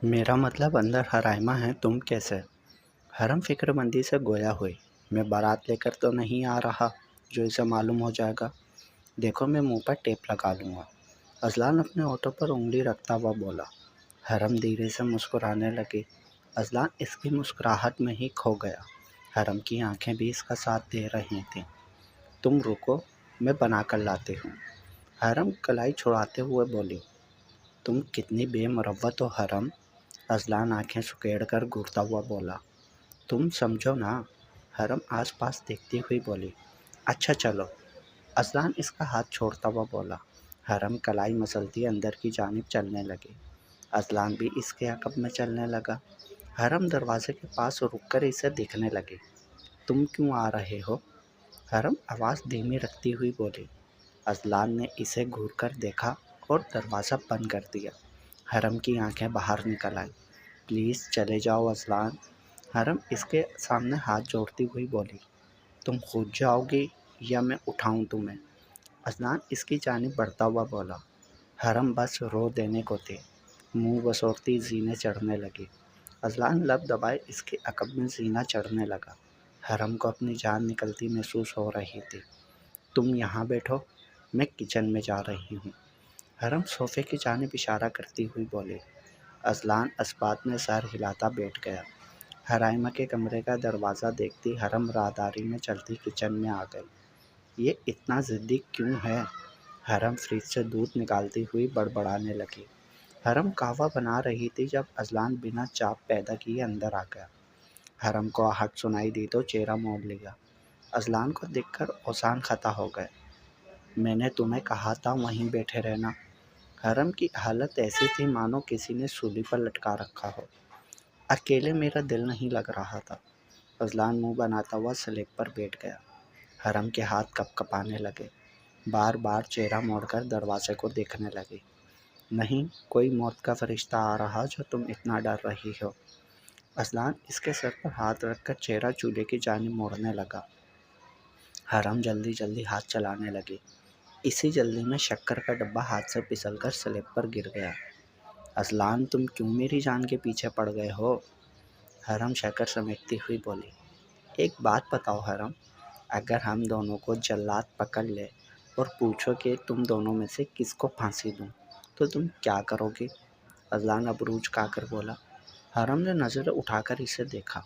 میرا مطلب اندر حرائمہ ہے، تم کیسے؟ حرم فکر مندی سے گویا ہوئی۔ میں بارات لے کر تو نہیں آ رہا جو اسے معلوم ہو جائے گا۔ دیکھو میں منہ پر ٹیپ لگا لوں گا۔ اذلان اپنے ہونٹوں پر انگلی رکھتا ہوا بولا۔ حرم دھیرے سے مسکرانے لگی۔ اذلان اس کی مسکراہٹ میں ہی کھو گیا۔ حرم کی آنکھیں بھی اس کا ساتھ دے رہی تھیں۔ تم رکو، میں بنا کر لاتی ہوں۔ حرم کلائی چھڑاتے ہوئے بولی۔ تم کتنی بے مروت ہو حرم۔ اذلان آنکھیں سکیڑ کر گھورتا ہوا بولا۔ تم سمجھو نا۔ حرم آس پاس دیکھتی ہوئی بولی۔ اچھا چلو۔ اذلان اس کا ہاتھ چھوڑتا ہوا بولا۔ حرم کلائی مسلتی اندر کی جانب چلنے لگی۔ اذلان بھی اس کے عقب میں چلنے لگا۔ حرم دروازے کے پاس رک کر اسے دیکھنے لگی۔ تم کیوں آ رہے ہو؟ حرم آواز دھیمی رکھتی ہوئی بولی۔ اذلان نے اسے گھور کر دیکھا اور دروازہ بند کر دیا۔ حرم کی آنکھیں باہر نکل آئیں۔ پلیز چلے جاؤ اذلان۔ حرم اس کے سامنے ہاتھ جوڑتی ہوئی بولی۔ تم خود جاؤ گی یا میں اٹھاؤں تمہیں؟ اذلان اس کی جانب بڑھتا ہوا بولا۔ حرم بس رو دینے کو تھی۔ منہ بسورتی زینے چڑھنے لگی۔ اذلان لب دبائے اس کے عقب میں زینہ چڑھنے لگا۔ حرم کو اپنی جان نکلتی محسوس ہو رہی تھی۔ تم یہاں بیٹھو، میں کچن میں جا رہی ہوں۔ حرم صوفے کی جانب اشارہ کرتی ہوئی بولی۔ اذلان اسبات میں سر ہلاتا بیٹھ گیا۔ حرائمہ کے کمرے کا دروازہ دیکھتی حرم راہداری میں چلتی کچن میں آ گئی۔ یہ اتنا ضدی کیوں ہے؟ حرم فریج سے دودھ نکالتی ہوئی بڑبڑانے لگی۔ حرم قہوہ بنا رہی تھی جب اذلان بنا چاپ پیدا کیے اندر آ گیا۔ حرم کو آہٹ سنائی دی تو چہرہ موڑ لیا۔ اذلان کو دیکھ کر اوزان خطا ہو گئے۔ میں نے تمہیں کہا تھا وہیں بیٹھے رہنا۔ حرم کی حالت ایسی تھی مانو کسی نے سولی پر لٹکا رکھا ہو۔ اکیلے میرا دل نہیں لگ رہا تھا۔ اذلان منہ بناتا ہوا سلیب پر بیٹھ گیا۔ حرم کے ہاتھ کپ کپانے لگے۔ بار بار چہرہ موڑ کر دروازے کو دیکھنے لگی۔ نہیں، کوئی موت کا فرشتہ آ رہا جو تم اتنا ڈر رہی ہو۔ اذلان اس کے سر پر ہاتھ رکھ کر چہرہ چولہے کی جانب موڑنے لگا۔ حرم جلدی جلدی ہاتھ چلانے لگی۔ اسی جلدی میں شکر کا ڈبہ ہاتھ سے پھسل کر سلیب پر گر گیا۔ اذلان تم کیوں میری جان کے پیچھے پڑ گئے ہو؟ حرم شکر سمیٹتی ہوئی بولی۔ ایک بات بتاؤ حرم، اگر ہم دونوں کو جلاد پکڑ لے اور پوچھو کہ تم دونوں میں سے کس کو پھانسی دوں تو تم کیا کرو گی؟ اذلان ابروج کھا کر بولا۔ حرم نے نظر اٹھا کر اسے دیکھا۔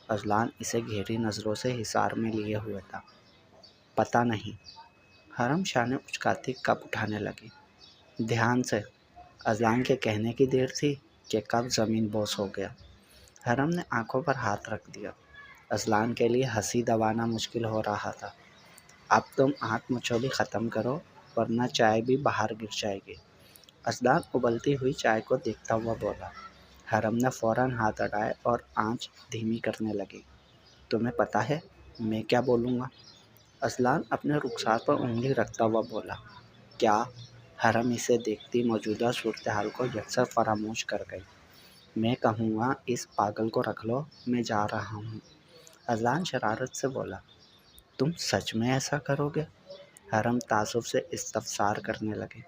اذلان اسے گہری نظروں سے حصار میں لیے ہوئے تھا۔ پتہ نہیں۔ حرم شانے اچکاتی کپ اٹھانے لگی۔ دھیان سے۔ اذلان کے کہنے کی دیر تھی کہ کپ زمین بوس ہو گیا۔ حرم نے آنکھوں پر ہاتھ رکھ دیا۔ اذلان کے لیے ہنسی دبانا مشکل ہو رہا تھا۔ اب تم آنکھ مچولی ختم کرو ورنہ چائے بھی باہر گر جائے گی۔ اذلان ابلتی ہوئی چائے کو دیکھتا ہوا بولا۔ حرم نے فوراً ہاتھ ہٹائے اور آنچ دھیمی کرنے لگی۔ تمہیں پتہ ہے میں کیا بولوں گا؟ اذلان اپنے رخسار پر انگلی رکھتا ہوا بولا۔ کیا؟ حرم اسے دیکھتی موجودہ صورتحال کو یکسر فراموش کر گئی۔ میں کہوں گا اس پاگل کو رکھ لو، میں جا رہا ہوں۔ اذلان شرارت سے بولا۔ تم سچ میں ایسا کرو گے؟ حرم تعصب سے استفسار کرنے لگے۔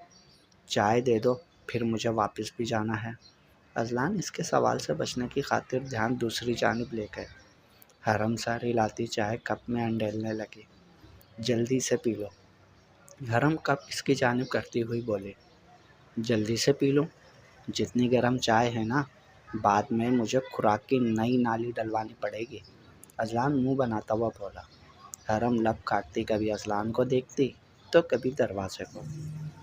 چائے دے دو، پھر مجھے واپس بھی جانا ہے۔ اذلان اس کے سوال سے بچنے کی خاطر دھیان دوسری جانب لے گئے۔ حرم سر ہلاتی چائے کپ میں انڈیلنے لگی۔ جلدی سے پی لو۔ حرم کپ اس کی جانب کرتی ہوئی بولی۔ جلدی سے پی لوں؟ جتنی گرم چائے ہے نا، بعد میں مجھے خوراک کی نئی نالی ڈلوانی پڑے گی۔ اذلان منہ بناتا ہوا بولا۔ حرم لب کاٹتی کبھی اذلان کو دیکھتی تو کبھی دروازے کو۔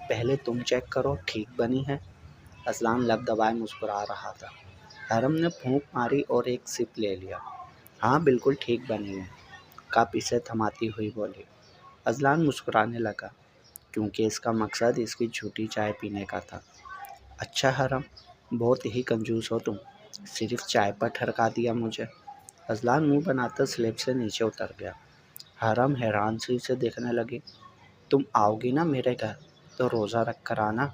پہلے تم چیک کرو ٹھیک بنی ہے۔ اذلان لب دبائے مسکرا رہا تھا۔ حرم نے پھونک ماری اور ایک سپ لے لیا۔ ہاں بالکل ٹھیک بنی ہے، کپ اسے تھماتی ہوئی بولی۔ اذلان مسکرانے لگا کیونکہ اس کا مقصد اس کی جھوٹی چائے پینے کا تھا۔ اچھا حرم، بہت ہی کنجوس ہو تم، صرف چائے پر ٹھرکا دیا مجھے۔ اذلان منہ بناتا سلیب سے نیچے اتر گیا۔ حرم حیران سی اسے دیکھنے لگی۔ تم آؤ گی نا میرے گھر تو روزہ رکھ کر آنا،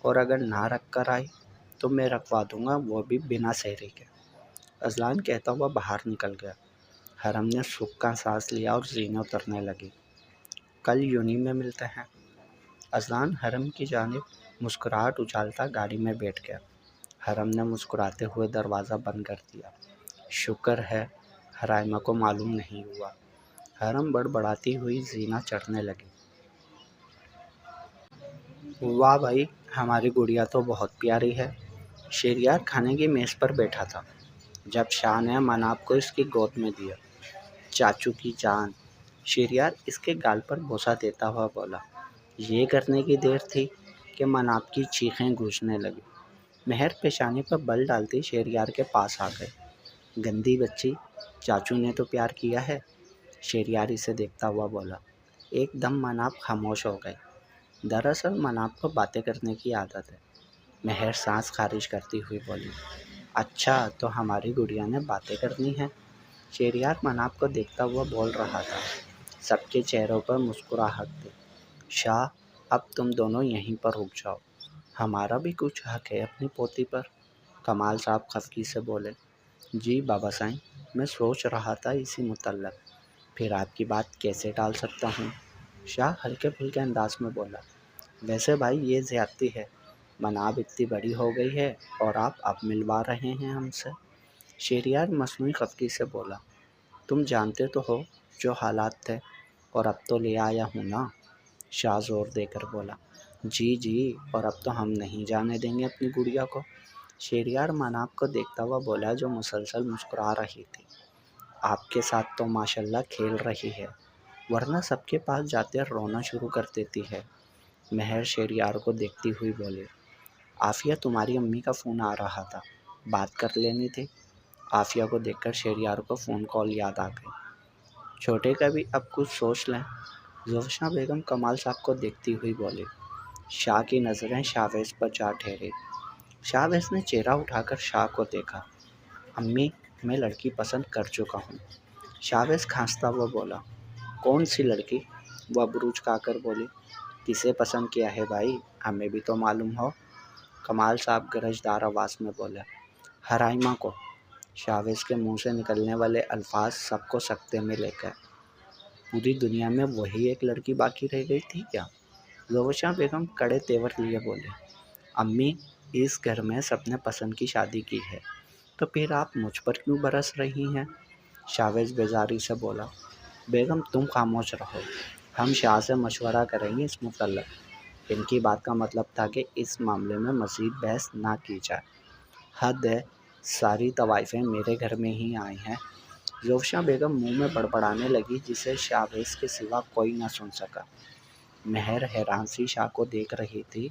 اور اگر نہ رکھ کر آئی تو میں رکھوا دوں گا، وہ بھی بنا سحری کے۔ اذلان کہتا ہوا باہر نکل گیا۔ حرم نے سکھ کا سانس لیا اور زینیں اترنے لگی۔ کل یونی میں ملتے ہیں۔ اذلان حرم کی جانب مسکراہٹ اچھالتا گاڑی میں بیٹھ گیا۔ حرم نے مسکراتے ہوئے دروازہ بند کر دیا۔ شکر ہے حرائمہ کو معلوم نہیں ہوا۔ حرم بڑبڑاتی ہوئی زینہ چڑھنے لگی۔ واہ بھائی، ہماری گڑیا تو بہت پیاری ہے۔ شہریار کھانے کی میز پر بیٹھا تھا جب شاہ نے مناب کو اس کی گود میں دیا۔ چاچو کی جان، شہریار اس کے گال پر بوسہ دیتا ہوا بولا۔ یہ کرنے کی دیر تھی کہ مناب کی چیخیں گونجنے لگی۔ مہر پیشانی پر بل ڈالتی شہریار کے پاس آ گئے۔ گندی بچی، چاچو نے تو پیار کیا ہے، شہریار اسے دیکھتا ہوا بولا۔ ایک دم مناب خاموش ہو گئے۔ دراصل مناب کو باتیں کرنے کی عادت ہے۔ مہر سانس خارج کرتی ہوئی بولی۔ اچھا تو ہماری گڑیا نے باتیں کرنی ہیں؟ شہریار مناب کو دیکھتا ہوا بول رہا تھا۔ سب کے چہروں پر مسکراہٹ تھی۔ شاہ، اب تم دونوں یہیں پر رک جاؤ، ہمارا بھی کچھ حق ہے اپنی پوتی پر۔ کمال صاحب خفگی سے بولے۔ جی بابا سائیں، میں سوچ رہا تھا اسی متعلق، پھر آپ کی بات کیسے ٹال سکتا ہوں؟ شاہ ہلکے پھلکے انداز میں بولا۔ ویسے بھائی یہ زیادتی ہے، مناب اتنی بڑی ہو گئی ہے اور آپ اب ملوا رہے ہیں ہم سے۔ شہریار مصنوعی خفگی سے بولا۔ تم جانتے تو ہو جو حالات تھے، اور اب تو لے آیا ہوں نا، شاہ زور دے کر بولا۔ جی جی، اور اب تو ہم نہیں جانے دیں گے اپنی گڑیا کو، شہریار مناب کو دیکھتا ہوا بولا جو مسلسل مسکرا رہی تھی۔ آپ کے ساتھ تو ماشاءاللہ کھیل رہی ہے، ورنہ سب کے پاس جاتے رونا شروع کر دیتی ہے۔ مہر شہریار کو دیکھتی ہوئی بولے۔ عافیہ، تمہاری امی کا فون آ رہا تھا، بات کر لینی تھی۔ عافیہ کو دیکھ کر شہریار کو فون کال یاد آ گئی۔ چھوٹے کا بھی اب کچھ سوچ لیں، زوشنا بیگم کمال صاحب کو دیکھتی ہوئی بولی۔ شاہ کی نظریں شاویز پر جا ٹھہری۔ شاویز نے چہرہ اٹھا کر شاہ کو دیکھا۔ امی، میں لڑکی پسند کر چکا ہوں، شاویز کھانستا ہوا بولا۔ کون سی لڑکی؟ وہ ابروج کھا کر بولی۔ کسے پسند کیا ہے بھائی، ہمیں بھی تو معلوم ہو، کمال صاحب گرجدار آواز میں بولے۔ حرائمہ کو، شاویز کے منہ سے نکلنے والے الفاظ سب کو سکتے میں لے گئے۔ پوری دنیا میں وہی ایک لڑکی باقی رہ گئی تھی کیا؟ زوشنا بیگم کڑے تیور لیے بولے۔ امی، اس گھر میں سب نے پسند کی شادی کی ہے، تو پھر آپ مجھ پر کیوں برس رہی ہیں؟ شاویز بیزاری سے بولا۔ بیگم تم خاموش رہو، ہم شاہ سے مشورہ کریں گے اس متعلق۔ ان کی بات کا مطلب تھا کہ اس معاملے میں مزید بحث نہ کی جائے۔ حد ہے، ساری طوائفیں میرے گھر میں ہی آئی ہیں۔ زوشنا بیگم منہ میں بڑبڑانے لگی جسے شاویز کے سوا کوئی نہ سن سکا۔ مہر حیران سی شاہ کو دیکھ رہی تھی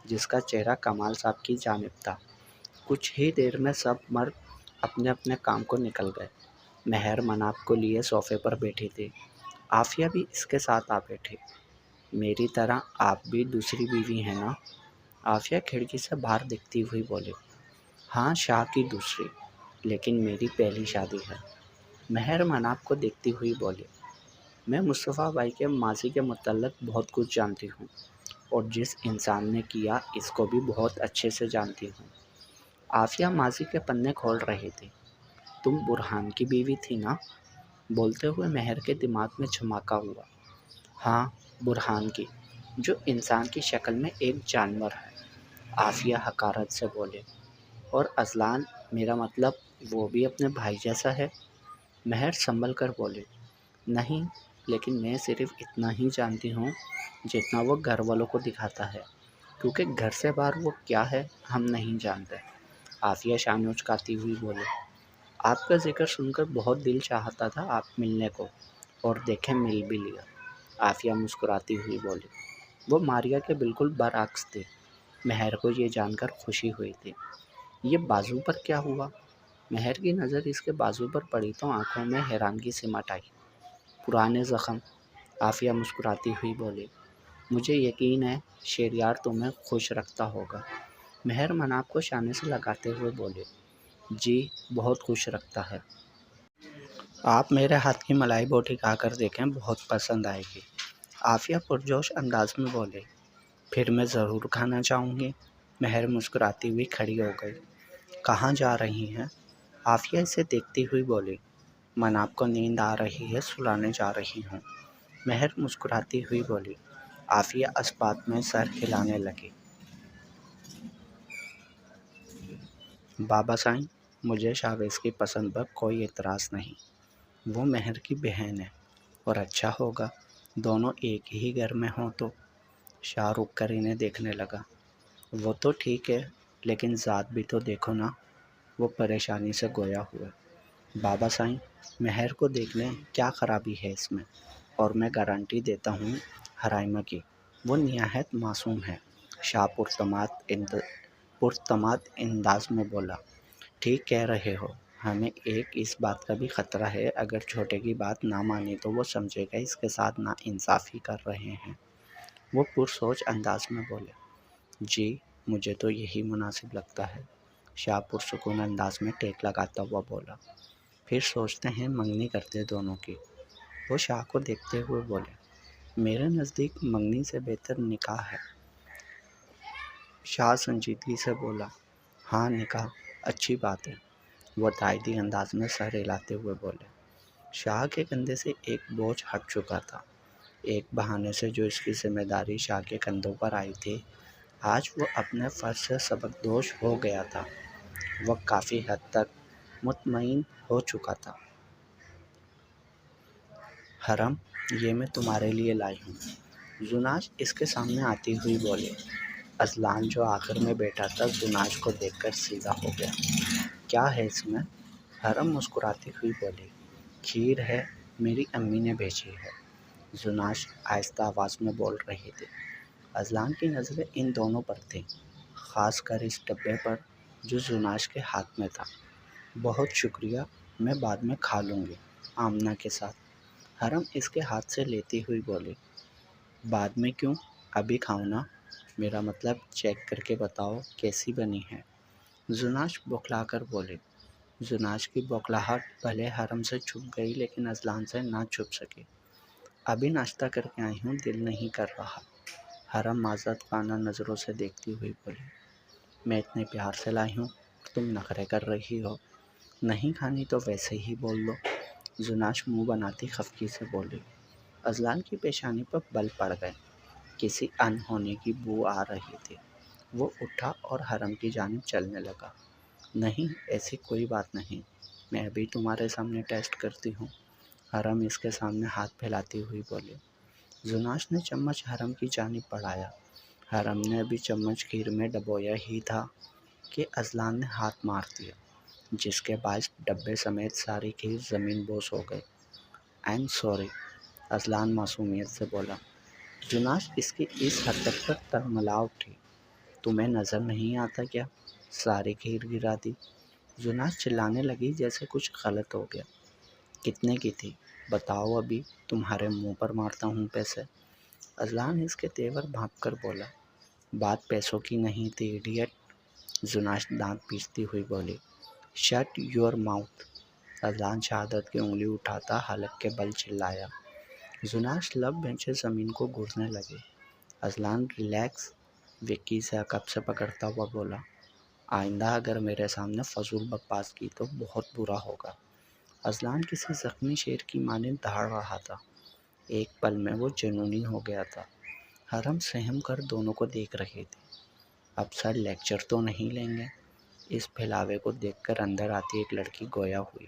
جس کا چہرہ کمال صاحب کی جانب تھا۔ کچھ ہی دیر میں سب مرد اپنے اپنے کام کو نکل گئے۔ مہر مناب کو لیے صوفے پر بیٹھی تھی۔ عافیہ بھی اس کے ساتھ آ بیٹھی۔ میری طرح آپ بھی دوسری بیوی ہیں نا؟ عافیہ کھڑکی سے باہر دیکھتی ہوئی بولی۔ ہاں شاہ کی دوسری، لیکن میری پہلی شادی ہے، مہر مناب کو دیکھتی ہوئی بولی۔ میں مصطفیٰ بھائی کے ماضی کے متعلق بہت کچھ جانتی ہوں، اور جس انسان نے کیا اس کو بھی بہت اچھے سے جانتی ہوں۔ عافیہ ماضی کے پنے کھول رہی تھی۔ تم برہان کی بیوی تھی نا؟ بولتے ہوئے مہر کے دماغ میں جھماکا ہوا۔ ہاں، برہان کی، جو انسان کی شکل میں ایک جانور ہے، عافیہ حقارت سے بولے۔ اور اذلان، میرا مطلب وہ بھی اپنے بھائی جیسا ہے؟ مہر سنبھل کر بولے۔ نہیں، لیکن میں صرف اتنا ہی جانتی ہوں جتنا وہ گھر والوں کو دکھاتا ہے، کیونکہ گھر سے باہر وہ کیا ہے ہم نہیں جانتے۔ عافیہ شانے اچکاتی ہوئی بولے۔ آپ کا ذکر سن کر بہت دل چاہتا تھا آپ ملنے کو، اور دیکھیں مل بھی لیا، عافیہ مسکراتی ہوئی بولی۔ وہ ماریا کے بالکل برعکس تھی۔ مہر کو یہ جان کر خوشی ہوئی تھی۔ یہ بازو پر کیا ہوا؟ مہر کی نظر اس کے بازو پر پڑی تو آنکھوں میں حیرانگی سمٹ آئی۔ پرانے زخم، عافیہ مسکراتی ہوئی بولی۔ مجھے یقین ہے شہریار تمہیں خوش رکھتا ہوگا، مہر مناب کو شانے سے لگاتے ہوئے بولے۔ جی، بہت خوش رکھتا ہے۔ آپ میرے ہاتھ کی ملائی بوٹی کھا کر دیکھیں، بہت پسند آئے گی، عافیہ پرجوش انداز میں بولے۔ پھر میں ضرور کھانا چاہوں گی۔ مہر مسکراتی ہوئی کھڑی ہو گئی۔ کہاں جا رہی ہیں؟ عافیہ اسے دیکھتی ہوئی بولی۔ مناب کو نیند آ رہی ہے، سلانے جا رہی ہوں، مہر مسکراتی ہوئی بولی۔ عافیہ اس بات میں سر ہلانے لگی۔ بابا سائیں، مجھے شاویز کی پسند پر کوئی اعتراض نہیں، وہ مہر کی بہن ہے اور اچھا ہوگا دونوں ایک ہی گھر میں ہوں تو۔ شاہ رک کر انہیں دیکھنے لگا۔ وہ تو ٹھیک ہے لیکن ذات بھی تو دیکھو نا، وہ پریشانی سے گویا ہوئے۔ بابا سائیں، مہر کو دیکھ لیں، کیا خرابی ہے اس میں، اور میں گارنٹی دیتا ہوں حرائمہ کی، وہ نہایت معصوم ہے۔ شاہ پرتماد انداز میں بولا، ٹھیک کہہ رہے ہو، ہمیں اس بات کا بھی خطرہ ہے، اگر چھوٹے کی بات نہ مانی تو وہ سمجھے گا اس کے ساتھ نا انصافی کر رہے ہیں۔ وہ پرسوچ انداز میں بولے، جی مجھے تو یہی مناسب لگتا ہے۔ شاہ پرسکون انداز میں ٹیک لگاتا ہوا بولا، پھر سوچتے ہیں منگنی کرتے دونوں کی۔ وہ شاہ کو دیکھتے ہوئے بولے، میرے نزدیک منگنی سے بہتر نکاح ہے۔ شاہ سنجیدگی سے بولا، ہاں نکاح اچھی بات ہے۔ وہ تائیدی انداز میں سر ہلاتے ہوئے بولے۔ شاہ کے کندھے سے ایک بوجھ ہٹ چکا تھا۔ ایک بہانے سے جو اس کی ذمہ داری شاہ کے کندھوں پر آئی تھی، آج وہ اپنے فرض سے سبکدوش ہو گیا تھا۔ وہ کافی حد تک مطمئن ہو چکا تھا۔ حرم، یہ میں تمہارے لیے لائی ہوں۔ زناج اس کے سامنے آتی ہوئی بولے۔ اذلان جو آخر میں بیٹھا تھا زناج کو دیکھ کر سیدھا ہو گیا۔ کیا ہے اس میں؟ حرم مسکراتی ہوئی بولی، کھیر ہے، میری امی نے بھیجی ہے۔ زناج آہستہ آواز میں بول رہی تھی۔ اذلان کی نظریں ان دونوں پر تھیں، خاص کر اس ڈبے پر جو زناج کے ہاتھ میں تھا۔ بہت شکریہ، میں بعد میں کھا لوں گی آمنہ کے ساتھ۔ حرم اس کے ہاتھ سے لیتی ہوئی بولی، بعد میں کیوں، ابھی کھاؤ نا، میرا مطلب چیک کر کے بتاؤ کیسی بنی ہے۔ زناج بوکھلا کر بولے۔ زناج کی بوکھلاہٹ بھلے حرم سے چھپ گئی لیکن اذلان سے نہ چھپ سکی۔ ابھی ناشتہ کر کے آئی ہوں، دل نہیں کر رہا۔ حرم معذرت خانہ نظروں سے دیکھتی ہوئی بولی، میں اتنے پیار سے لائی ہوں اور تم نخرے کر رہی ہو، نہیں کھانی تو ویسے ہی بول دو۔ زناج منہ بناتی خفگی سے بولی۔ اذلان کی پیشانی پر بل پڑ گئے، کسی انہونے کی بو آ رہی تھی۔ وہ اٹھا اور حرم کی جانب چلنے لگا۔ نہیں، ایسی کوئی بات نہیں، میں ابھی تمہارے سامنے ٹیسٹ کرتی ہوں۔ حرم اس کے سامنے ہاتھ پھیلاتی ہوئی بولی۔ زناج نے چمچ حرم کی جانب بڑھایا۔ حرم نے ابھی چمچ کھیر میں ڈبویا ہی تھا کہ اذلان نے ہاتھ مار دیا، جس کے باعث ڈبے سمیت ساری کھیر زمین بوس ہو گئی۔ آئی ایم سوری، اذلان معصومیت سے بولا۔ زناج اس کی اس حرکت پر ترملا اٹھی۔ تمہیں نظر نہیں آتا کیا، ساری کھیر گرا دی۔ زناج چلانے لگی جیسے کچھ غلط ہو گیا۔ کتنے کی تھی بتاؤ، ابھی تمہارے منہ پر مارتا ہوں پیسے۔ اذلان اس کے تیور بھانپ کر بولا، بات پیسوں کی نہیں تھی ایڈیٹ۔ زناج دانت پیستی ہوئی بولی، شٹ یور ماؤتھ۔ اذلان شہادت کی انگلی اٹھاتا حلق کے بل چلایا۔ زناج لب بینچے زمین کو گھسنے لگے۔ اذلان ریلیکس، وکی سے عقب سے پکڑتا ہوا بولا، آئندہ اگر میرے سامنے فضول بکواس کی تو بہت برا ہوگا۔ اذلان کسی زخمی شیر کی مانند دھاڑ رہا تھا۔ ایک پل میں وہ جنونی ہو گیا تھا۔ حرم سہم کر دونوں کو دیکھ رہی تھی۔ اب سر لیکچر تو نہیں لیں گے؟ اس پھیلاوے کو دیکھ کر اندر آتی ایک لڑکی گویا ہوئی۔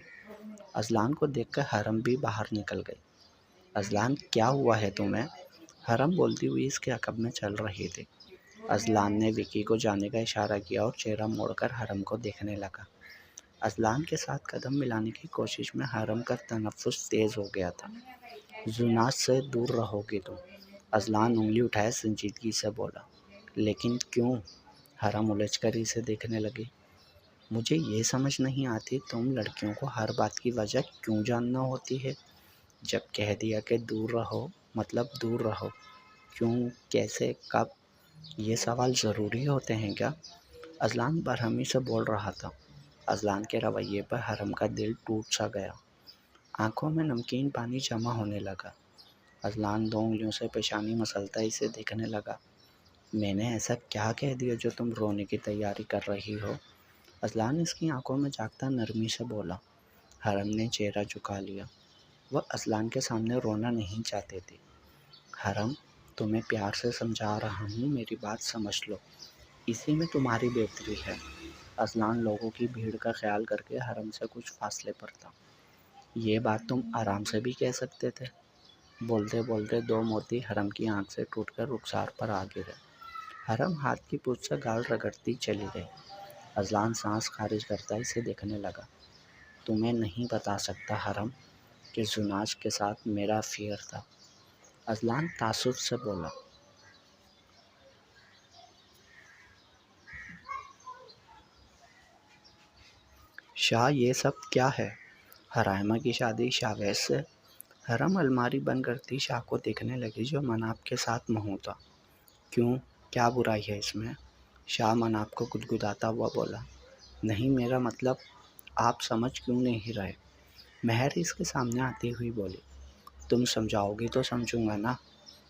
اذلان کو دیکھ کر حرم بھی باہر نکل گئی۔ اذلان، کیا ہوا ہے تمہیں؟ حرم بولتی ہوئی اس کے عقب میں چل رہی تھی۔ اذلان نے وکی کو جانے کا اشارہ کیا اور چہرہ موڑ کر حرم کو دیکھنے لگا۔ اذلان کے ساتھ قدم ملانے کی کوشش میں حرم کا تنفس تیز ہو گیا تھا۔ زناج سے دور رہو گی تم، اذلان انگلی اٹھائے سنجیدگی سے بولا۔ لیکن کیوں؟ حرم الجھ کر اسے دیکھنے لگی۔ مجھے یہ سمجھ نہیں آتی تم لڑکیوں کو ہر بات کی وجہ کیوں جاننا ہوتی ہے؟ جب کہہ دیا کہ دور رہو مطلب دور رہو، کیوں، کیسے، کب، یہ سوال ضروری ہوتے ہیں کیا؟ اذلان برہمی سے بول رہا تھا۔ اذلان کے رویے پر حرم کا دل ٹوٹ سا گیا۔ آنکھوں میں نمکین پانی جمع ہونے لگا۔ اذلان دو انگلیوں سے پیشانی مسلتا اسے دیکھنے لگا۔ میں نے ایسا کیا کہہ دیا جو تم رونے کی تیاری کر رہی ہو؟ اذلان اس کی آنکھوں میں جھانکتا نرمی سے بولا۔ حرم نے چہرہ جھکا لیا۔ وہ اذلان کے سامنے رونا نہیں چاہتے تھے۔ حرم، تمہیں پیار سے سمجھا رہا ہوں، میری بات سمجھ لو، اسی میں تمہاری بہتری ہے۔ اذلان لوگوں کی بھیڑ کا خیال کر کے حرم سے کچھ فاصلے پر تھا۔ یہ بات تم آرام سے بھی کہہ سکتے تھے۔ بولتے بولتے دو موتی حرم کی آنکھ سے ٹوٹ کر رخسار پر آ گرے۔ حرم ہاتھ کی پوچھ سے گال رگڑتی چلی گئی۔ اذلان سانس خارج کرتا اسے دیکھنے لگا۔ تمہیں نہیں بتا سکتا حرم کہ زناج کے ساتھ میرا افیئر تھا، اذلان تعصب سے بولا۔ شاہ یہ سب کیا ہے؟ حرائمہ کی شادی شاویز سے؟ حرم الماری بند کرتی شاہ کو دیکھنے لگی جو مناب کے ساتھ محو تھا۔ کیوں، کیا برائی ہے اس میں؟ شاہ مناب کو گدگداتا ہوا بولا۔ نہیں، میرا مطلب آپ سمجھ کیوں نہیں رہے؟ مہر اس کے سامنے آتی ہوئی بولی۔ تم سمجھاؤ گی تو سمجھوں گا نا۔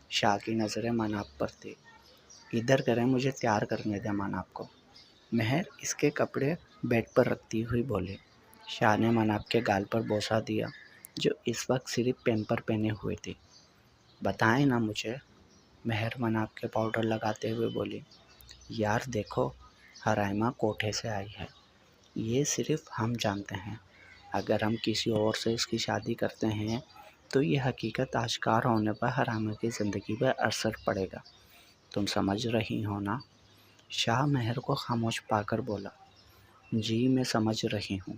شاہ کی نظریں مناب پر تھی۔ ادھر کریں، مجھے تیار کرنے دیں مناب کو۔ مہر اس کے کپڑے بیڈ پر رکھتی ہوئی بولی۔ شاہ نے مناب کے گال پر بوسہ دیا جو اس وقت صرف پیمپر پہنے ہوئے تھی۔ بتائیں نا مجھے، مہر مناب کے پاؤڈر لگاتے ہوئے بولی۔ یار دیکھو، حرائمہ کوٹھے سے آئی ہے، یہ صرف ہم جانتے ہیں۔ اگر ہم کسی اور سے اس کی شادی کرتے ہیں تو یہ حقیقت آشکار ہونے پر حرائمہ کی زندگی پر اثر پڑے گا۔ تم سمجھ رہی ہو نا؟ شاہ مہر کو خاموش پا کر بولا۔ جی میں سمجھ رہی ہوں،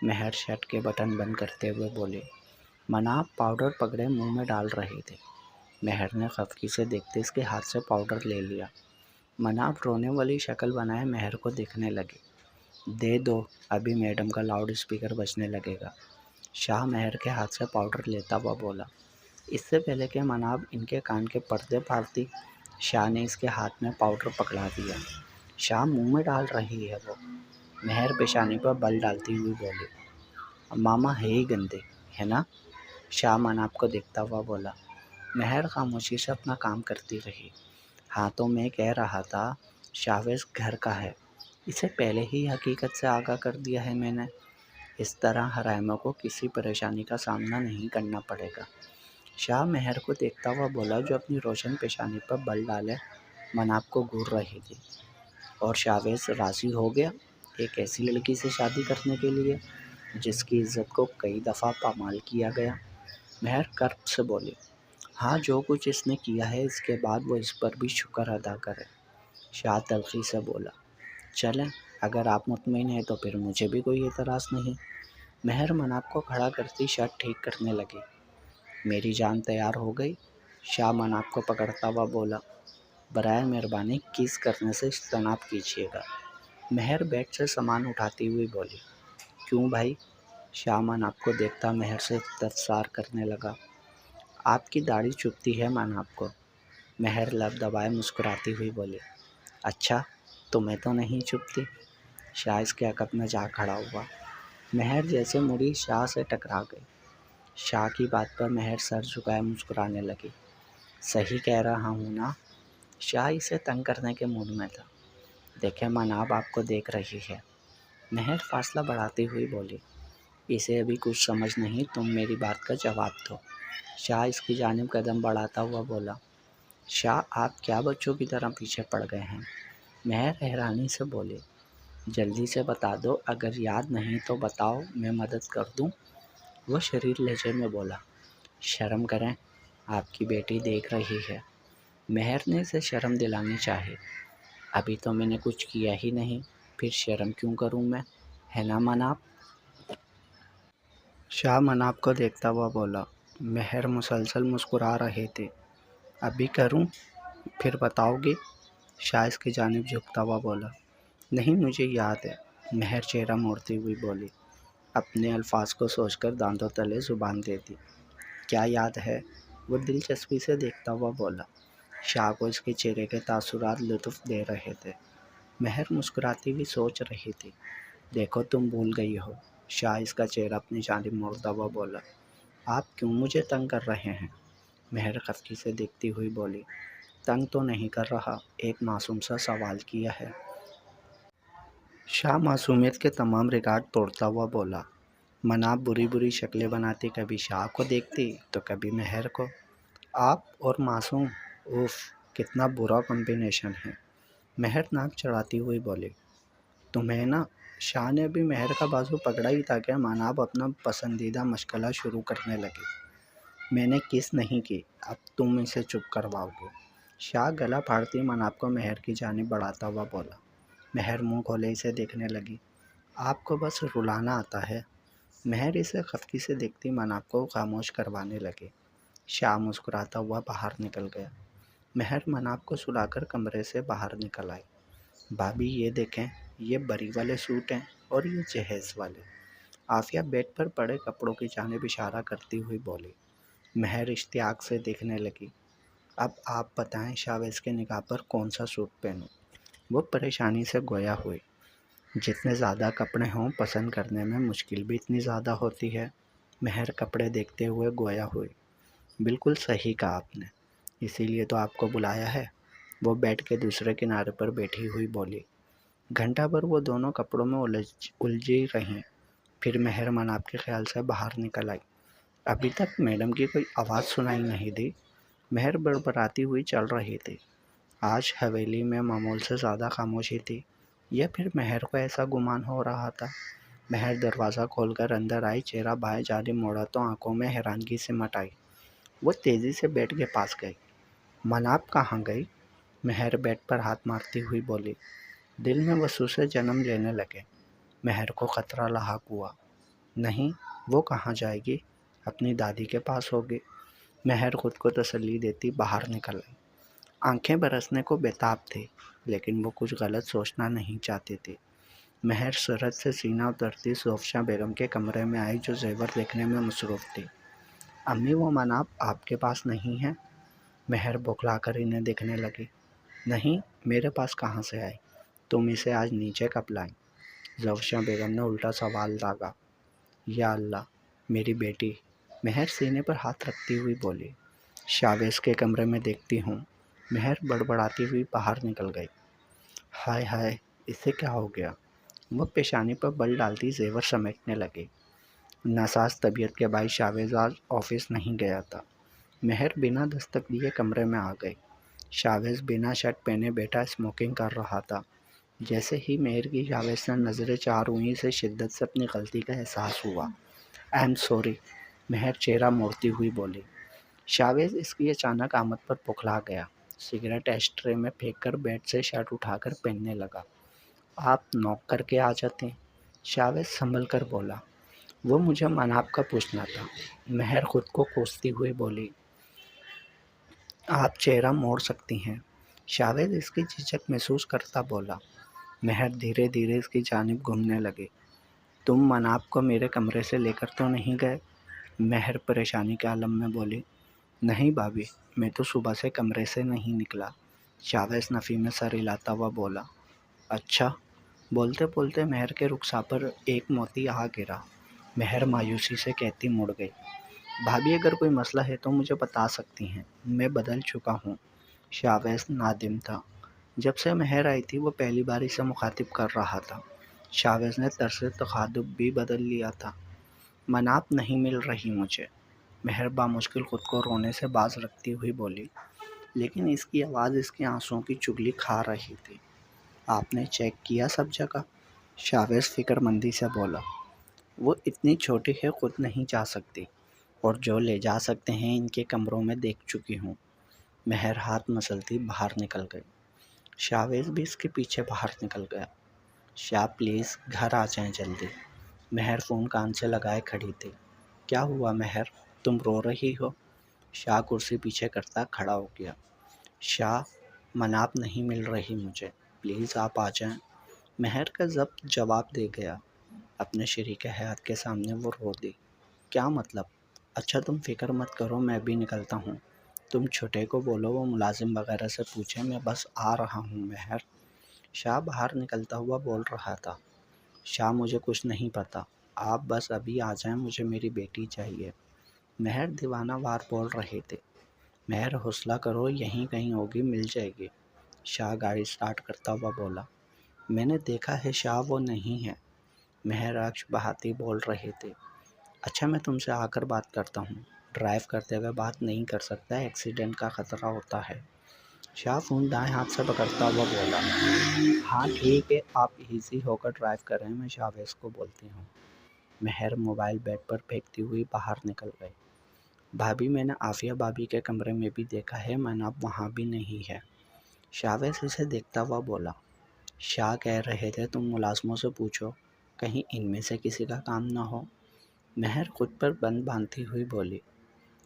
مہر شرٹ کے بٹن بند کرتے ہوئے بولے۔ مناب پاؤڈر پکڑے منہ میں ڈال رہے تھے۔ مہر نے خفگی سے دیکھتے اس کے ہاتھ سے پاؤڈر لے لیا۔ مناب رونے والی شکل بنائے مہر کو دیکھنے لگے۔ دے دو، ابھی میڈم کا لاؤڈ اسپیکر بجنے لگے گا۔ شاہ مہر کے ہاتھ سے پاؤڈر لیتا ہوا بولا۔ اس سے پہلے کہ مناب ان کے کان کے پردے پھاڑتی، شاہ نے اس کے ہاتھ میں پاؤڈر پکڑا دیا۔ شاہ منہ میں ڈال رہی ہے وہ، مہر پیشانی پر بل ڈالتی ہوئی بولی۔ ماما ہے ہی گندے، ہے نا؟ شاہ مناب کو دیکھتا ہوا بولا۔ مہر خاموشی سے اپنا کام کرتی رہی۔ ہاں تو میں کہہ رہا تھا، شاویز گھر کا ہے، اسے پہلے ہی حقیقت سے آگاہ کر دیا ہے میں نے۔ اس طرح حرائمہ کو کسی پریشانی کا سامنا نہیں کرنا پڑے گا۔ شاہ مہر کو دیکھتا ہوا بولا جو اپنی روشن پیشانی پر بل ڈالے مناب کو گھور رہی تھی۔ اور شاویز راضی ہو گیا ایک ایسی لڑکی سے شادی کرنے کے لیے جس کی عزت کو کئی دفعہ پامال کیا گیا؟ مہر کرب سے بولی۔ ہاں، جو کچھ اس نے کیا ہے اس کے بعد وہ اس پر بھی شکر ادا کرے۔ شاہ تلخی سے بولا۔ چلیں، اگر آپ مطمئن ہیں تو پھر مجھے بھی کوئی اعتراض نہیں۔ مہر مناب کو کھڑا کرتی شرٹ ٹھیک کرنے لگی۔ میری جان تیار ہو گئی؟ شاہ مناب کو پکڑتا ہوا بولا۔ برائے مہربانی کس کرنے سے اجتناب کیجیے گا، مہر بیڈ سے سامان اٹھاتی ہوئی بولی۔ کیوں بھائی؟ شاہ مناب کو دیکھتا مہر سے استفسار کرنے لگا۔ آپ کی داڑھی چبھتی ہے مناب کو، مہر لب دبائے مسکراتی ہوئی بولی۔ اچھا، تمہیں تو نہیں چبھتی؟ شاہ اس کے عقب میں جا کھڑا ہوا۔ مہر جیسے مڑی شاہ سے ٹکرا گئی۔ شاہ کی بات پر مہر سر جھکائے مسکرانے لگی۔ صحیح کہہ رہا ہوں نا؟ شاہ اسے تنگ کرنے کے موڈ میں تھا۔ دیکھیں مناب آپ کو دیکھ رہی ہے، مہر فاصلہ بڑھاتی ہوئی بولی۔ اسے ابھی کچھ سمجھ نہیں، تم میری بات کا جواب دو۔ شاہ اس کی جانب قدم بڑھاتا ہوا بولا۔ شاہ آپ کیا بچوں کی طرح پیچھے پڑ گئے ہیں؟ مہر حیرانی سے بولی۔ جلدی سے بتا دو، اگر یاد نہیں تو بتاؤ، میں مدد کر دوں، وہ شریر لہجے میں بولا۔ شرم کریں، آپ کی بیٹی دیکھ رہی ہے۔ مہر نے اسے شرم دلانی چاہی۔ ابھی تو میں نے کچھ کیا ہی نہیں، پھر شرم کیوں کروں میں، ہے نا مناب؟ شاہ مناب کو دیکھتا ہوا بولا۔ مہر مسلسل مسکرا رہے تھے۔ ابھی کروں، پھر بتاؤ گی؟ شاہ اس کی جانب جھکتا ہوا بولا۔ نہیں، مجھے یاد ہے، مہر چہرہ موڑتی ہوئی بولی، اپنے الفاظ کو سوچ کر دانتوں تلے زبان دے دی۔ کیا یاد ہے؟ وہ دلچسپی سے دیکھتا ہوا بولا۔ شاہ کو اس کے چہرے کے تاثرات لطف دے رہے تھے۔ مہر مسکراتی ہوئی سوچ رہی تھی۔ دیکھو تم بھول گئی ہو، شاہ اس کا چہرہ اپنی جانب موڑتا ہوا بولا۔ آپ کیوں مجھے تنگ کر رہے ہیں؟ مہر خفگی سے دیکھتی ہوئی بولی۔ تنگ تو نہیں کر رہا، ایک معصوم سا سوال کیا ہے۔ شاہ معصومیت کے تمام ریکارڈ توڑتا ہوا بولا۔ مناب بری بری شکلیں بناتی کبھی شاہ کو دیکھتی تو کبھی مہر کو۔ آپ اور معصوم، اوف، کتنا برا کمبینیشن ہے، مہر ناک چڑھاتی ہوئی بولی۔ تمہیں نا شاہ نے ابھی مہر کا بازو پکڑا ہی تھا کہ مناب اپنا پسندیدہ مشغلہ شروع کرنے لگی۔ میں نے کس نہیں کی، اب تم اسے چپ کرواؤ گے؟ شاہ گلا پھاڑتی مناب کو مہر کی جانب بڑھاتا ہوا بولا۔ مہر منہ کھولے اسے دیکھنے لگی۔ آپ کو بس رلانا آتا ہے؟ مہر اسے خفگی سے دیکھتی مناب کو خاموش کروانے لگی۔ شاہ مسکراتا ہوا باہر نکل گیا۔ مہر مناب کو سلا کر کمرے سے باہر نکل آئی۔ بھابھی یہ دیکھیں، یہ بری والے سوٹ ہیں اور یہ جہیز والے۔ عافیہ بیڈ پر پڑے کپڑوں کی جانب اشارہ کرتی ہوئی بولی۔ مہر اشتیاق سے دیکھنے لگی۔ اب آپ بتائیں شاویز کے نکاح پر کون سا سوٹ پہنوں؟ وہ پریشانی سے گویا ہوئی۔ جتنے زیادہ کپڑے ہوں پسند کرنے میں مشکل بھی اتنی زیادہ ہوتی ہے۔ مہر کپڑے دیکھتے ہوئے گویا ہوئی۔ بالکل صحیح کہا آپ نے، اسی لیے تو آپ کو بلایا ہے، وہ بیڈ کے دوسرے کنارے پر بیٹھی ہوئی بولی۔ گھنٹہ بھر وہ دونوں کپڑوں میں الجھی رہیں، پھر مہر مناب کے خیال سے باہر نکل آئی۔ ابھی تک میڈم کی کوئی آواز سنائی نہیں دی۔ مہر بڑبڑاتی ہوئی چل رہی تھی۔ آج حویلی میں معمول سے زیادہ خاموشی تھی، یا پھر مہر کو ایسا گمان ہو رہا تھا؟ مہر دروازہ کھول کر اندر آئی، چہرہ بائیں جانب موڑا تو آنکھوں میں حیرانگی سمٹ آئی۔ وہ تیزی سے بیڈ کے پاس گئی۔ مناب کہاں گئی؟ مہر بیڈ پر ہاتھ مارتی ہوئی بولی۔ دل میں وسوسے جنم لینے لگے۔ مہر کو خطرہ لاحق ہوا۔ نہیں، وہ کہاں جائے گی؟ اپنی دادی کے پاس ہوگی۔ مہر خود کو تسلی دیتی باہر نکل آئی۔ آنکھیں برسنے کو بےتاب تھی، لیکن وہ کچھ غلط سوچنا نہیں چاہتی تھی۔ مہر سرحد سے سینہ اترتی سوفشاں بیگم کے کمرے میں آئی، جو زیور دیکھنے میں مصروف تھی۔ امی، وہ مناب آپ کے پاس نہیں ہے؟ مہر بوکھلا کر انہیں دیکھنے لگی۔ نہیں، میرے پاس کہاں سے آئی؟ تم اسے آج نیچے کب لائیں؟ زوفشاں بیگم نے الٹا سوال داغا۔ یا اللہ، میری بیٹی! مہر سینے پر ہاتھ رکھتی ہوئی بولی۔ شاویز کے کمرے میں دیکھتی ہوں۔ مہر بڑبڑاتی ہوئی باہر نکل گئی۔ ہائے ہائے، اسے کیا ہو گیا؟ وہ پیشانی پر بل ڈالتی زیور سمیٹنے لگی۔ ناساز طبیعت کے باعث شاویز آج آفس نہیں گیا تھا۔ مہر بنا دستک دیے کمرے میں آ گئی۔ شاویز بنا شرٹ پہنے بیٹھا اسموکنگ کر رہا تھا۔ جیسے ہی مہر کی شاویز سے نظریں چار ہوئیں، سے شدت سے اپنی غلطی کا احساس ہوا۔ آئی ایم سوری، مہر چہرہ موڑتی ہوئی بولی۔ شاویز اس کی اچانک آمد پر بوکھلا گیا۔ سگریٹ ایشٹرے میں پھینک کر بیڈ سے شرٹ اٹھا کر پہننے لگا۔ آپ نوک کر کے آ جاتے؟ شاویز سنبھل کر بولا۔ وہ مجھے مناب کا پوچھنا تھا، مہر خود کو کوستی ہوئی بولی۔ آپ چہرہ موڑ سکتی ہیں، شاویز اس کی جھجک محسوس کرتا بولا۔ مہر دھیرے دھیرے اس کی جانب گھومنے لگی۔ تم مناب کو میرے کمرے سے لے کر تو نہیں گئے؟ مہر پریشانی کے عالم میں بولی۔ نہیں بھابھی، میں تو صبح سے کمرے سے نہیں نکلا، شاویز نفی میں سر ہلاتا ہوا بولا۔ اچھا؟ بولتے بولتے مہر کے رخسار پر ایک موتی آ گرا۔ مہر مایوسی سے کہتی مڑ گئی۔ بھابھی، اگر کوئی مسئلہ ہے تو مجھے بتا سکتی ہیں، میں بدل چکا ہوں۔ شاویز نادم تھا۔ جب سے مہر آئی تھی وہ پہلی بار اسے مخاطب کر رہا تھا۔ شاویز نے طرز تخاطب بھی بدل لیا تھا۔ مناب نہیں مل رہی مجھے، مہر بامشکل خود کو رونے سے باز رکھتی ہوئی بولی، لیکن اس کی آواز اس کے آنسوؤں کی چگلی کھا رہی تھی۔ آپ نے چیک کیا سب جگہ؟ شاویز فکر مندی سے بولا۔ وہ اتنی چھوٹی ہے، خود نہیں جا سکتی، اور جو لے جا سکتے ہیں ان کے کمروں میں دیکھ چکی ہوں۔ مہر ہاتھ مسلتی باہر نکل گئی۔ شاویز بھی اس کے پیچھے باہر نکل گیا۔ شاہ پلیز گھر آ جائیں جلدی۔ مہر فون کان سے لگائے کھڑی تھی۔ کیا ہوا مہر، تم رو رہی ہو؟ شاہ کرسی پیچھے کرتا کھڑا ہو گیا۔ شاہ، مناب نہیں مل رہی مجھے، پلیز آپ آ جائیں۔ مہر کا ضبط جواب دے گیا۔ اپنے شریک حیات کے سامنے وہ رو دی۔ کیا مطلب؟ اچھا تم فکر مت کرو، میں بھی نکلتا ہوں۔ تم چھوٹے کو بولو وہ ملازم وغیرہ سے پوچھیں، میں بس آ رہا ہوں مہر۔ شاہ باہر نکلتا ہوا بول رہا تھا۔ شاہ، مجھے کچھ نہیں پتا، آپ بس ابھی آ جائیں، مجھے میری بیٹی چاہیے۔ مہر دیوانہ وار بول رہی تھی۔ مہر حوصلہ کرو، یہیں کہیں ہوگی، مل جائے گی۔ شاہ گاڑی سٹارٹ کرتا ہوا بولا۔ میں نے دیکھا ہے شاہ، وہ نہیں ہے۔ مہر عکس بہاتی بول رہی تھی۔ اچھا میں تم سے آ کر بات کرتا ہوں، ڈرائیو کرتے ہوئے بات نہیں کر سکتا، ایکسیڈنٹ کا خطرہ ہوتا ہے۔ شاہ فون دائیں ہاتھ سے پکڑتا ہوا بولا۔ ہاں ٹھیک ہے، آپ ایزی ہو کر ڈرائیو کریں، میں شاویز کو بولتی ہوں۔ مہر موبائل بیڈ پر پھینکتی ہوئی باہر نکل گئی۔ بھابھی میں نے عافیہ بھابھی کے کمرے میں بھی دیکھا ہے، مناب وہاں بھی نہیں ہے۔ شاویز اسے دیکھتا ہوا بولا۔ شاہ کہہ رہے تھے تم ملازموں سے پوچھو، کہیں ان میں سے کسی کا کام نہ ہو۔ مہر خود پر بند باندھتی ہوئی بولی۔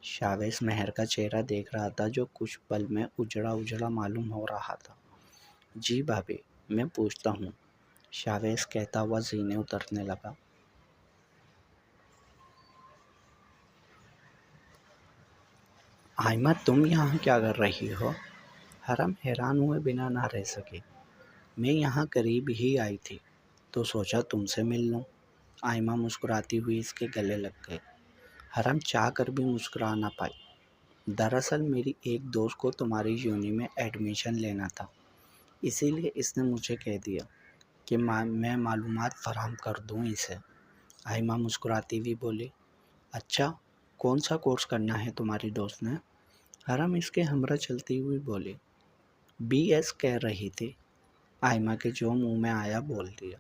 شاویز مہر کا چہرہ دیکھ رہا تھا جو کچھ پل میں اجڑا اجڑا معلوم ہو رہا تھا۔ جی بھابھی، میں پوچھتا ہوں، شاویز کہتا ہوا زینے اترنے لگا۔ آئمہ تم یہاں کیا کر رہی ہو؟ حرم حیران ہوئے بنا نہ رہ سکی۔ میں یہاں قریب ہی آئی تھی تو سوچا تم سے مل لوں۔ آئمہ مسکراتی ہوئی اس کے گلے لگ گئی۔ حرم چاہ کر بھی مسکرا نہ پائی۔ دراصل میری ایک دوست کو تمہاری یونی میں ایڈمیشن لینا تھا، اسی لیے اس نے مجھے کہہ دیا کہ میں معلومات فراہم کر دوں اسے۔ آئمہ مسکراتی ہوئی بولی۔ اچھا، کون سا کورس کرنا ہے تمہاری دوست نے؟ حرم اس کے ہمراہ چلتی ہوئی بولی۔ بی ایس کہہ رہی تھی۔ آئمہ کے جو منہ میں آیا بول دیا۔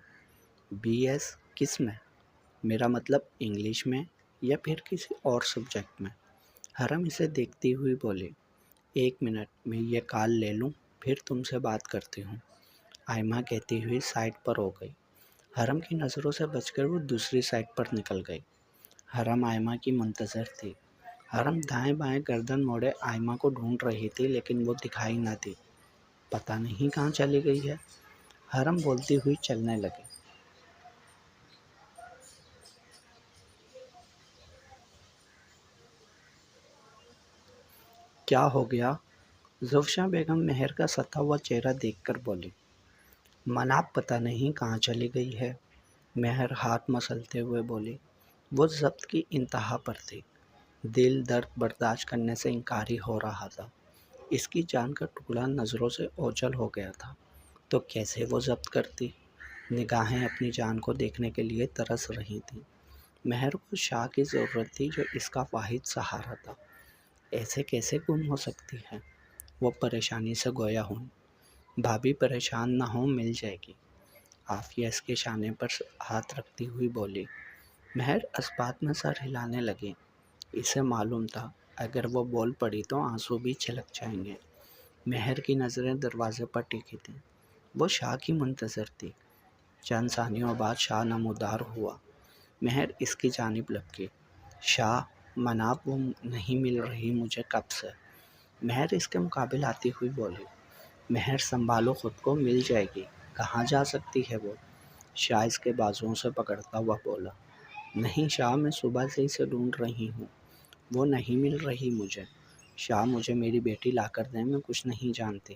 بی ایس کس میں؟ میرا مطلب انگلش میں یا پھر کسی اور سبجیکٹ میں؟ حرم اسے دیکھتی ہوئی بولی۔ ایک منٹ میں یہ کال لے لوں پھر تم سے بات کرتی ہوں، آئمہ کہتی ہوئی سائٹ پر ہو گئی۔ حرم کی نظروں سے بچ کر وہ دوسری سائٹ پر نکل گئی۔ حرم آئمہ کی منتظر تھی۔ حرم دائیں بائیں گردن موڑے آئمہ کو ڈھونڈ رہی تھی لیکن وہ دکھائی نہ دی۔ پتہ نہیں کہاں چلی گئی ہے، حرم بولتی ہوئی چلنے لگی۔ کیا ہو گیا؟ زوفشاں بیگم مہر کا ستا ہوا چہرہ دیکھ کر بولی۔ مناب پتہ نہیں کہاں چلی گئی ہے، مہر ہاتھ مسلتے ہوئے بولی۔ وہ ضبط کی انتہا پر تھی۔ دل درد برداشت کرنے سے انکاری ہو رہا تھا۔ اس کی جان کا ٹکڑا نظروں سے اوجھل ہو گیا تھا تو کیسے وہ ضبط کرتی؟ نگاہیں اپنی جان کو دیکھنے کے لیے ترس رہی تھیں۔ مہر کو شاہ کی ضرورت تھی جو اس کا واحد سہارا تھا۔ ایسے کیسے گم ہو سکتی ہے؟ وہ پریشانی سے گویا ہوئی۔ بھابھی پریشان نہ ہو، مل جائے گی، عافیہ اس کے شانے پر ہاتھ رکھتی ہوئی بولی۔ مہر اسبات میں سر ہلانے لگی۔ اسے معلوم تھا اگر وہ بول پڑی تو آنسو بھی چھلک جائیں گے۔ مہر کی نظریں دروازے پر ٹکی تھیں۔ وہ شاہ کی منتظر تھی۔ چند ثانیوں بعد شاہ نمودار ہوا۔ مہر اس کی جانب لپکی۔ شاہ، مناب وہ نہیں مل رہی مجھے کب سے۔ مہر اس کے مقابل آتی ہوئی بولی۔ مہر سنبھالو خود کو، مل جائے گی، کہاں جا سکتی ہے وہ؟ شاہ اس کے بازوؤں سے پکڑتا ہوا بولا۔ نہیں شاہ، میں صبح سے اسے ڈھونڈ رہی ہوں، وہ نہیں مل رہی مجھے۔ شاہ مجھے میری بیٹی لا کر دیں، میں کچھ نہیں جانتی۔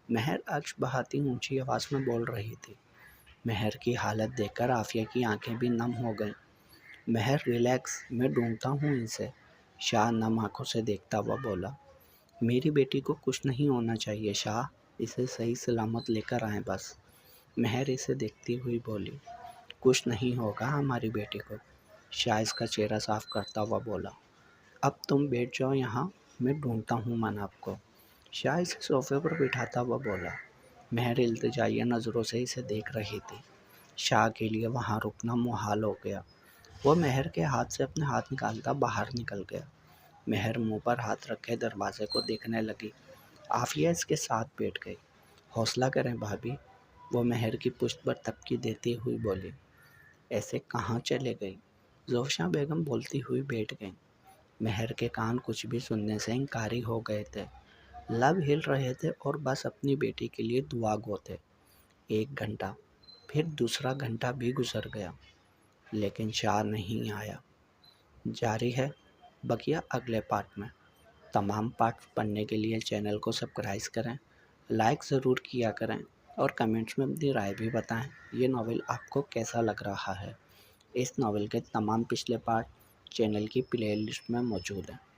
مہر اشک بہاتی اونچی آواز میں بول رہی تھی۔ مہر کی حالت دیکھ کر عافیہ کی آنکھیں بھی نم ہو گئیں۔ مہر ریلیکس، میں ڈھونڈتا ہوں اسے، شاہ نم آنکھوں سے دیکھتا ہوا بولا۔ میری بیٹی کو کچھ نہیں ہونا چاہیے شاہ، اسے صحیح سلامت لے کر آئیں بس۔ مہر اسے دیکھتی ہوئی بولی۔ کچھ نہیں ہوگا ہماری بیٹی کو، شاہ اس کا چہرہ صاف کرتا ہوا بولا۔ اب تم بیٹھ جاؤ یہاں، میں ڈھونڈتا ہوں مناب کو، شاہ اسے صوفے پر بٹھاتا ہوا بولا۔ مہر التجائیہ نظروں سے اسے دیکھ رہی تھی۔ شاہ کے لیے وہاں رکنا محال ہو گیا۔ وہ مہر کے ہاتھ سے اپنے ہاتھ نکالتا باہر نکل گیا۔ مہر منہ پر ہاتھ رکھے دروازے کو دیکھنے لگی۔ عافیہ اس کے ساتھ بیٹھ گئی۔ حوصلہ کریں بھابھی، وہ مہر کی پشت پر تپکی دیتی ہوئی بولی۔ ایسے کہاں چلے گئی؟ زوفشاں بیگم بولتی ہوئی بیٹھ گئیں۔ مہر کے کان کچھ بھی سننے سے انکاری ہو گئے تھے۔ لب ہل رہے تھے اور بس اپنی بیٹی کے لیے دعا گو تھے۔ 1 گھنٹہ، پھر دوسرا گھنٹہ بھی گزر گیا، لیکن شاہ نہیں آیا۔ جاری ہے بقیہ اگلے پارٹ میں۔ تمام پارٹ پڑھنے کے لیے چینل کو سبسکرائب کریں، لائک ضرور کیا کریں اور کمنٹس میں اپنی رائے بھی بتائیں یہ ناول آپ کو کیسا لگ رہا ہے۔ اس ناول کے تمام پچھلے پارٹ چینل کی پلے لسٹ میں موجود ہیں۔